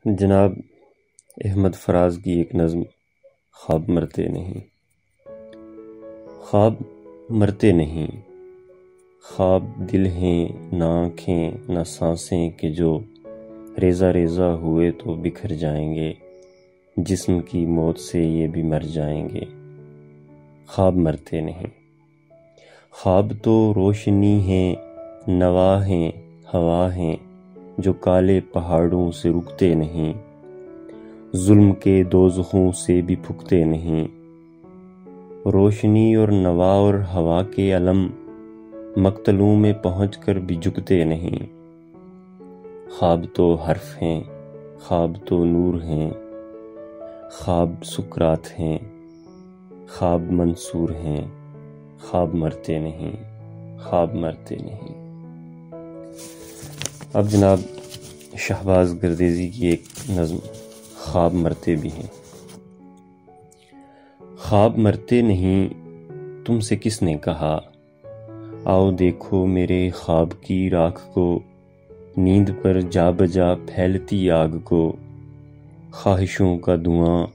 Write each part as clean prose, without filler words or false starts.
جناب احمد فراز کی ایک نظم خواب مرتے نہیں۔ خواب مرتے نہیں، خواب دل ہیں نہ آنکھیں نہ سانسیں کہ جو ریزہ ریزہ ہوئے تو بکھر جائیں گے، جسم کی موت سے یہ بھی مر جائیں گے۔ خواب مرتے نہیں۔ خواب تو روشنی ہیں، نوا ہیں، ہوا ہیں جو کالے پہاڑوں سے رکتے نہیں، ظلم کے دوزخوں سے بھی پھکتے نہیں۔ روشنی اور نوا اور ہوا کے علم مقتلوں میں پہنچ کر بھی جھکتے نہیں۔ خواب تو حرف ہیں، خواب تو نور ہیں، خواب سکرات ہیں، خواب منصور ہیں، خواب مرتے نہیں، خواب مرتے نہیں۔ اب جناب شہباز گردیزی کی ایک نظم خواب مرتے بھی ہیں۔ خواب مرتے نہیں تم سے کس نے کہا، آؤ دیکھو میرے خواب کی راکھ کو، نیند پر جا بجا پھیلتی آگ کو، خواہشوں کا دھواں،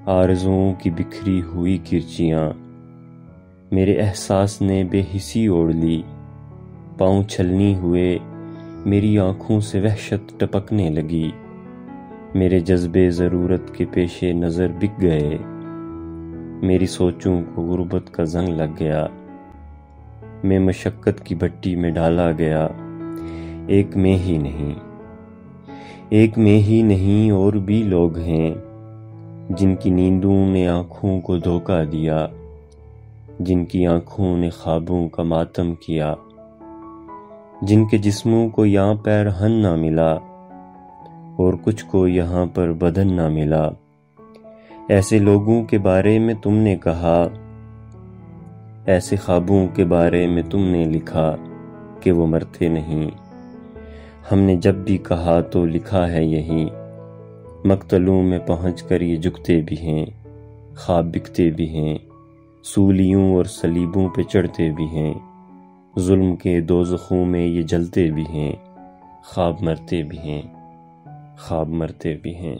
آرزوؤں کی بکھری ہوئی کرچیاں، میرے احساس نے بے حسی اوڑھ لی، پاؤں چھلنی ہوئے میری آنکھوں سے وحشت ٹپکنے لگی، میرے جذبے ضرورت کے پیش نظر بک گئے، میری سوچوں کو غربت کا زنگ لگ گیا، میں مشقت کی بھٹی میں ڈالا گیا، ایک میں ہی نہیں، ایک میں ہی نہیں اور بھی لوگ ہیں جن کی نیندوں نے آنکھوں کو دھوکہ دیا، جن کی آنکھوں نے خوابوں کا ماتم کیا، جن کے جسموں کو یہاں پیرہن نہ ملا اور کچھ کو یہاں پر بدن نہ ملا۔ ایسے لوگوں کے بارے میں تم نے کہا، ایسے خوابوں کے بارے میں تم نے لکھا کہ وہ مرتے نہیں۔ ہم نے جب بھی کہا تو لکھا ہے یہی، مقتلوں میں پہنچ کر یہ جھکتے بھی ہیں، خواب بکتے بھی ہیں، سولیوں اور صلیبوں پہ چڑھتے بھی ہیں، ظلم کے دوزخوں میں یہ جلتے بھی ہیں، خواب مرتے بھی ہیں، خواب مرتے بھی ہیں۔